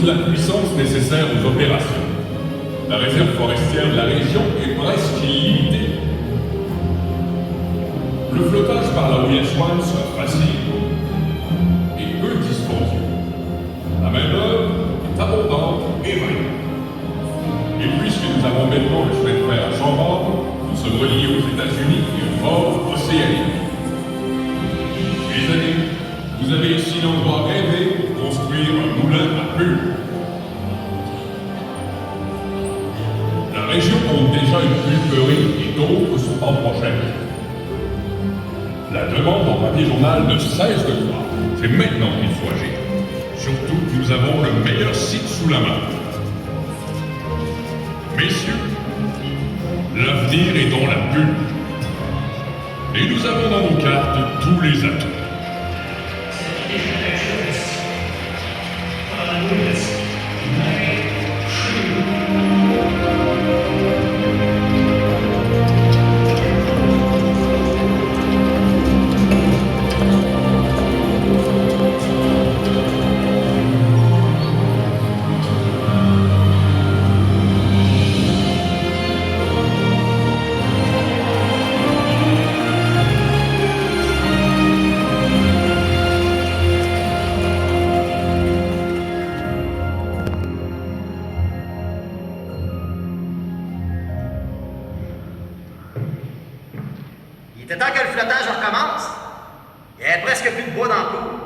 la puissance nécessaire aux opérations. La réserve forestière de la région est presque illimitée. Le flottage par la Wilhelmshaven sera facile et peu dispendieux. La main-d'œuvre est abondante et variée. Et puisque nous avons maintenant le chemin de fer à Chambord, nous sommes reliés aux États-Unis et au port océanique. Mes amis, vous avez ici l'endroit rêvé pour construire un moulin à pulpe. La région compte déjà une pulperie et d'autres sont en projet. La demande en papier journal ne cesse de croître. C'est maintenant qu'il faut agir. Surtout que nous avons le meilleur site sous la main. Messieurs, l'avenir est dans la pulpe. Et nous avons dans nos cartes tous les atouts. Il était temps que le flottage recommence. Il n'y avait presque plus de bois dans le cours.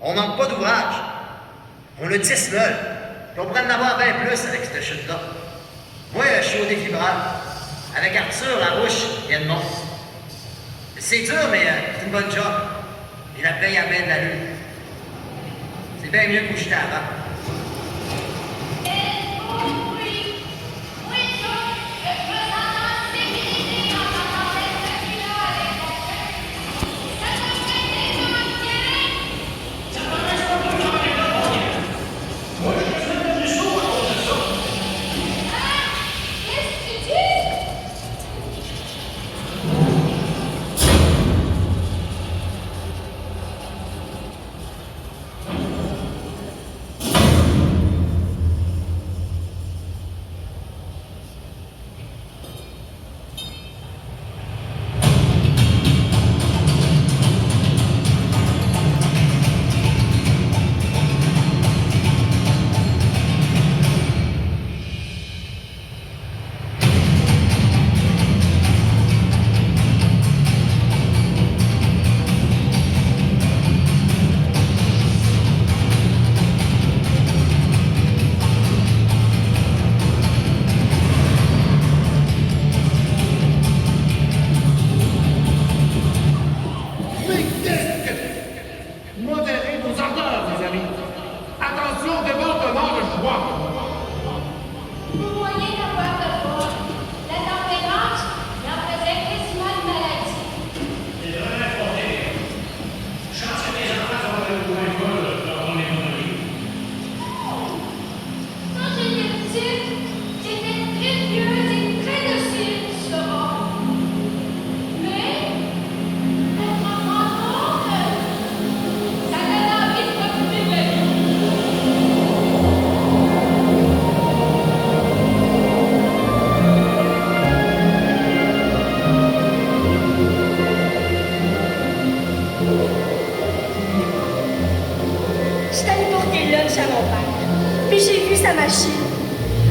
On manque pas d'ouvrage. On a 10 meules. Puis on pourrait en avoir bien plus avec cette chute-là. Moi, je suis au défibrage. Avec Arthur, la bouche, il y a de monde. C'est dur, mais c'est une bonne job. Et la paye à peine de la lune. C'est bien mieux que où j'étais avant.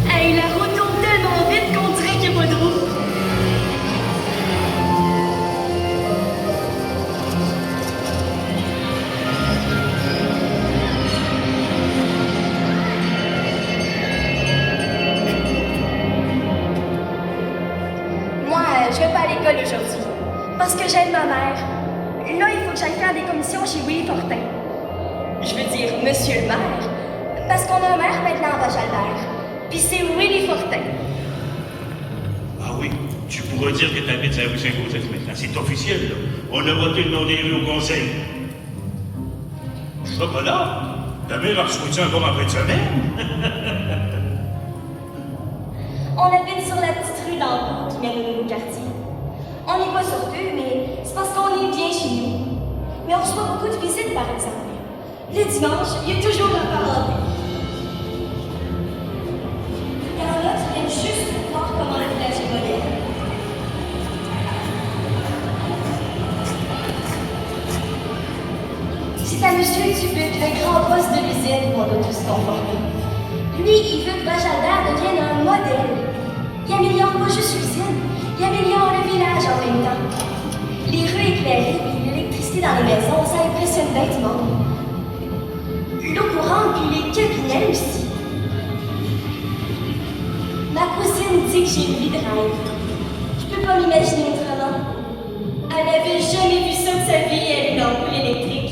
Hey, la route tourne tellement vite qu'on dirait qu'il n'y a pas de route. Moi, je vais pas à l'école aujourd'hui. Parce que j'aide ma mère. Là, il faut que j'aille faire des commissions chez Willy Fortin. Je veux dire, monsieur le maire. Parce qu'on a un maire maintenant à Vache-Albert. Puis c'est Willy Fortin. Ah oui, tu pourrais dire que t'habites à rue Saint-Joseph maintenant. C'est officiel, là. On a voté le nom des rues au conseil. Chocolat? Ta mère a reçu encore en fin de semaine? On habite sur la petite rue d'en bas qui mène au nouveau quartier. On n'est pas sorteux, mais c'est parce qu'on est bien chez nous. Mais on reçoit beaucoup de visites, par exemple. Le dimanche, il y a toujours un parenté. boss de l'usine qu'on doit tous conformer. Lui, il veut que Val-Jalbert devienne un modèle. Il améliore pas juste l'usine, il améliore le village en même temps. Les rues éclairées et l'électricité dans les maisons, ça impressionne bien du monde. L'eau courante puis les cabinets aussi. Ma cousine dit que j'ai une vie de rêve. Je peux pas m'imaginer autrement. Elle n'avait jamais vu ça de sa vie, elle, une ampoule électrique.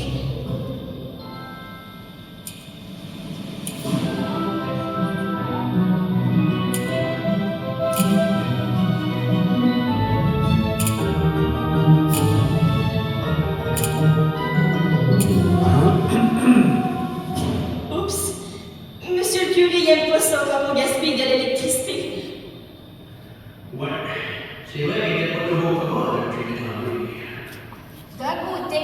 Oups! Monsieur le curé, il aime pas ça quand on gaspille de l'électricité. Ouais, c'est vrai qu'il n'était pas toujours pas le curé d'André. D'un côté,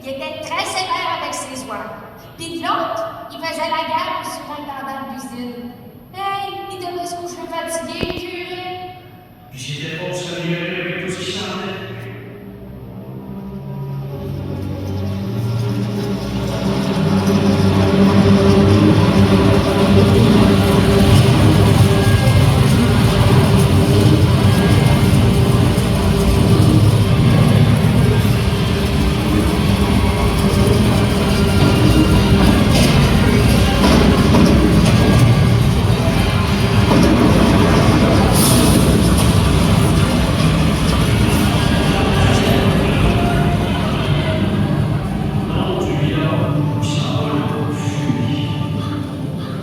il était très sévère avec ses oies. Puis de l'autre, il faisait la guerre au surintendant de l'usine. Hey, il devait se coucher fatigué, le curé. Puis c'était pas se améliorer avec tout ce qui s'en allait.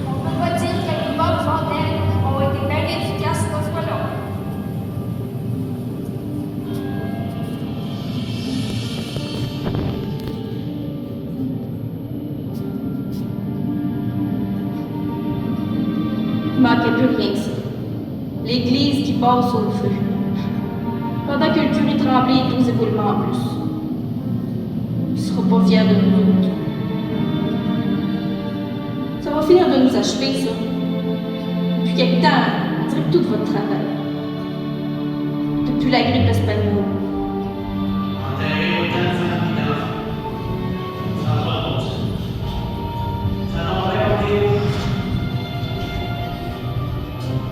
On peut pas dire que les bonnes fontaines ont été bien efficaces cette fois-là. Il manquait plus rien que ça. L'église qui passe au feu. Pendant que le curé Tremblay est aux éboulements en plus. Il sera pas fier de nous autres. Ça va finir de nous achever, ça. Depuis quelque temps, on dirait que tout votre travail. Depuis la grippe espagnole. Enterrer autant de femmes et d'enfants. Ça va pas bon, ça. Ça n'en va pas bien.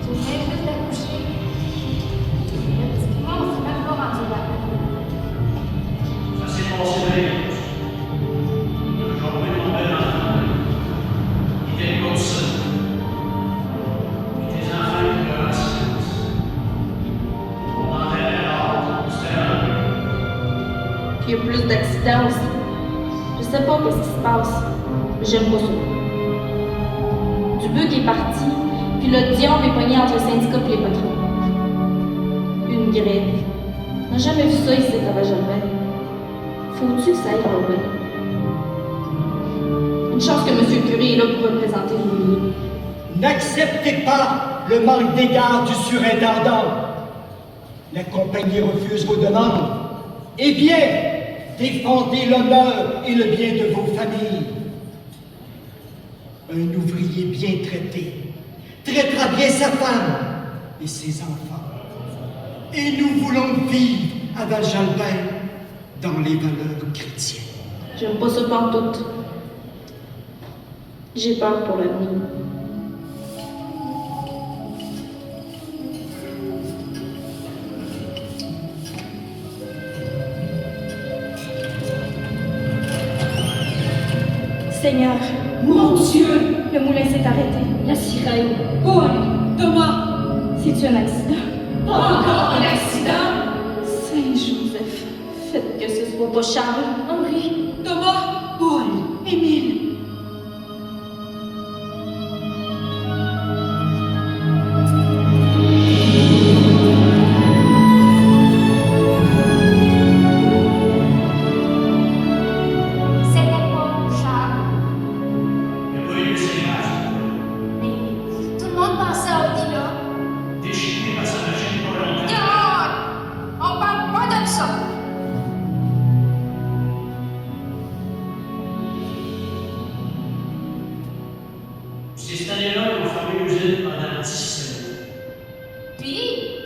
Tu viens juste d'accoucher. Le petit monde s'est même pas rendu là. Ça s'est passé bien. Aujourd'hui, mon bel enfant, il était comme ça. Et tes enfants, ils pleuraient en silence. On enterrait l'autre, c'était un peu. Puis il y a plus d'accidents aussi. Je sais pas qu'est-ce qui se passe, mais j'aime pas ça. Dubuc est parti, puis le diable est pogné entre le syndicat et les patrons. Une grève. On n'a jamais vu ça ici à Val-Jalbert. Faut-tu que ça aille au bien? Une chance que M. le curé est là pour représenter les milliers. N'acceptez pas le manque d'égard du surintendant. La compagnie refuse vos demandes. Eh bien, défendez l'honneur et le bien de vos familles. Un ouvrier bien traité traitera bien sa femme et ses enfants. Et nous voulons vivre à Val-Jalbert dans les valeurs chrétiennes. J'aime pas ça pantoute. J'ai peur pour l'avenir. Seigneur, Mon Dieu! le moulin s'est arrêté. La sirène! Paul! Thomas! C'est-tu un accident? Pas encore un accident! Saint-Joseph, faites que ce soit pas Charles. Henri! Thomas! Paul! Émile! C'était pas Charles. Il n'y a pas eu de ségrage. Mais tout le monde pensait à Odila. Déchiqueté par sa machine pas longtemps. God! On parle pas de ça. C'est cette année-là qu'ils ont fermé l'usine pendant 10 semaines. Puis,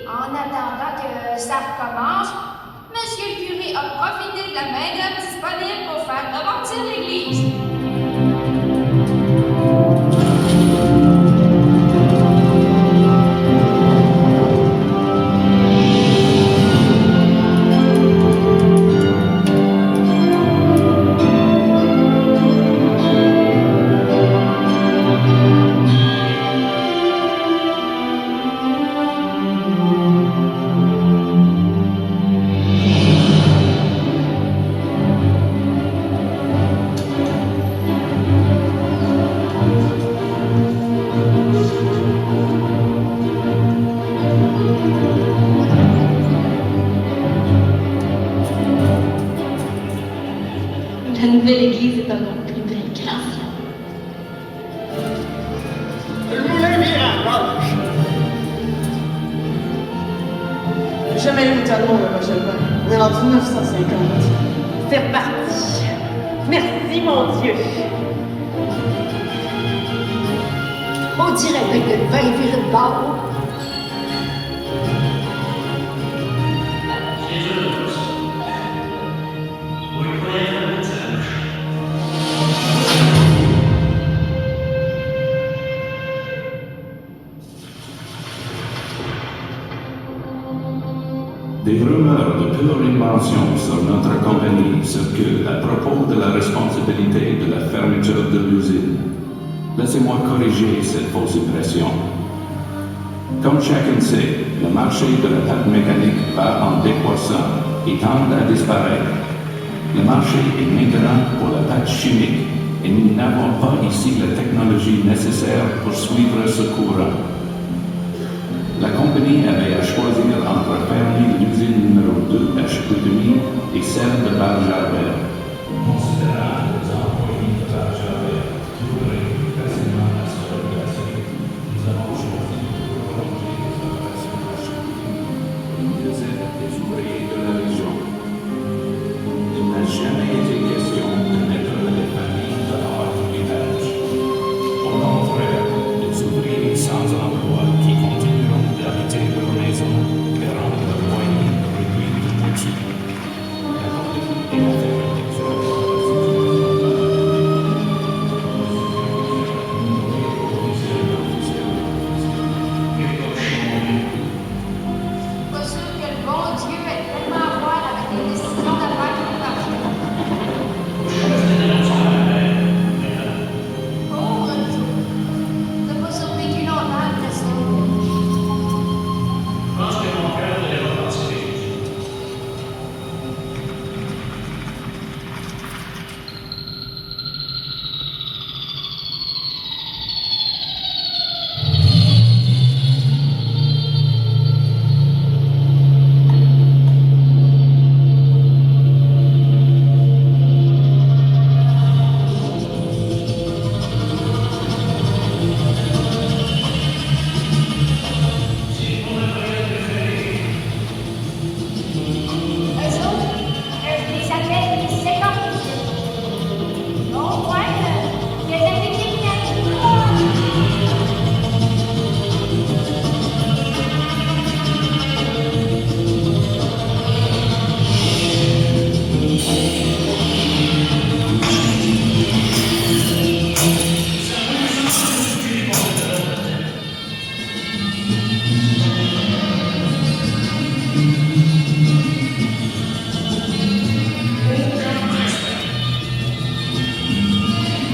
en attendant que ça recommence, Monsieur le curé a profité de la main-d'œuvre disponible pour faire rebâtir l'église. nouvelle église est encore plus belle que l'ancienne. Le moulin vire à gauche. Jamais eu autant de monde à Rochelle-Bas. On est rendu 950. C'est reparti. Merci, mon Dieu. On dirait bien que le vin vire de bord. Jesus. We pray for the church. Des rumeurs de pure invention sur notre compagnie circulent à propos de la responsabilité de la fermeture de l'usine. Laissez-moi corriger cette fausse impression. Comme chacun sait, le marché de la pâte mécanique va en décroissant et tend à disparaître. Le marché est maintenant pour la pâte chimique et nous n'avons pas ici la technologie nécessaire pour suivre ce courant. La compagnie avait à choisir entre fermer l'usine numéro 2 à Chicoutimi et celle de Val-Jarbert. Considérant les employés de Val-Jarbert trouveraient plus facilement à se replacer, nous avons choisi de prolonger les opérations à Chicoutimi pour une visite des ouvriers de la région. Il n'a jamais été question de mettre les familles dehors du village. Au contraire, les ouvriers sans emploi qui continueront d'habiter leur maison verront leur moyen réduit de moitié. La compagnie est en fermeture. Pas sûr que le bon Dieu ait tellement à voir avec les décisions d'affaires qu'il parle. Pauvre Joe. T'as pas survécu longtemps après ça. Je pense que mon cœur devrait repartir. Eux autres, je les appelle les séquences. Non, ouais, les invités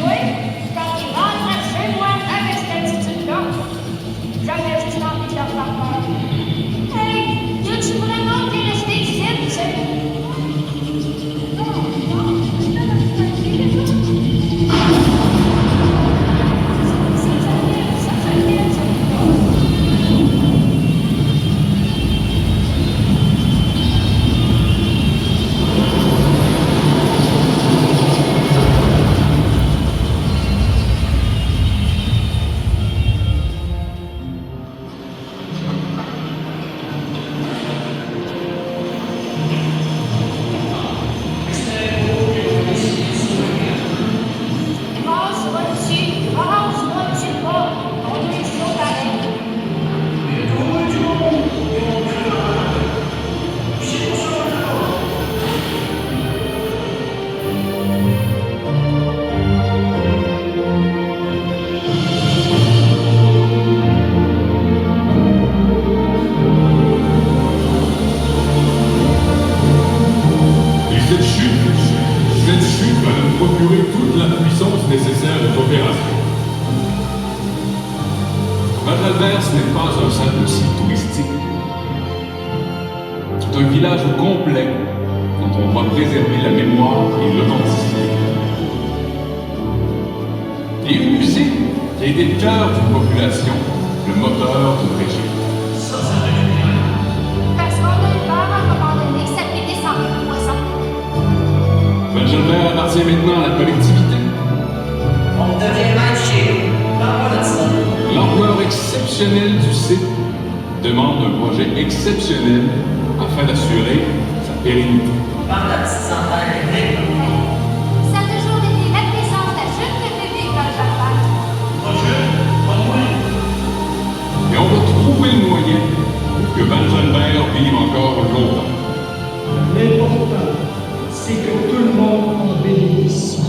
Oui, quand ils rentrent chez moi avec cette attitude-là, j'avais juste envie de leur faire peur. Hey, veux-tu vraiment t'es resté ici, tu sais? Non, non, range-moi-tu pas, on est chaud pareil. Et cette chute va nous procurer toute la puissance nécessaire aux opérations. Val-Albert, ce n'est pas un simple site touristique. C'est un village complet dont on doit préserver la mémoire et l'authenticité. Et une usine qui a été le cœur d'une population, le moteur d'une région. Parce qu'on a eu peur à un moment donné que ça finisse en poisson. Val-Albert appartient maintenant à la collectivité. On devient maître chez nous. Parle-moi de ça. L'ampleur exceptionnelle du site demande un projet exceptionnel afin d'assurer sa pérennité. Par la petite centrale électrique. Ça a toujours été la puissance de la chute que fait vivre dans le Japon. Pas jeune, pas de moins. Et on va trouver le moyen pour que Banzenberg vive encore longtemps. L'important, c'est que tout le monde en bénéficie.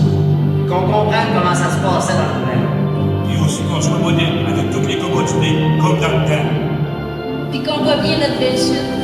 Qu'on comprenne comment ça se passait dans le monde. Et aussi qu'on soit moderne avec toutes les commodités, comme dans le temps. Puis qu'on voit bien notre belle chute.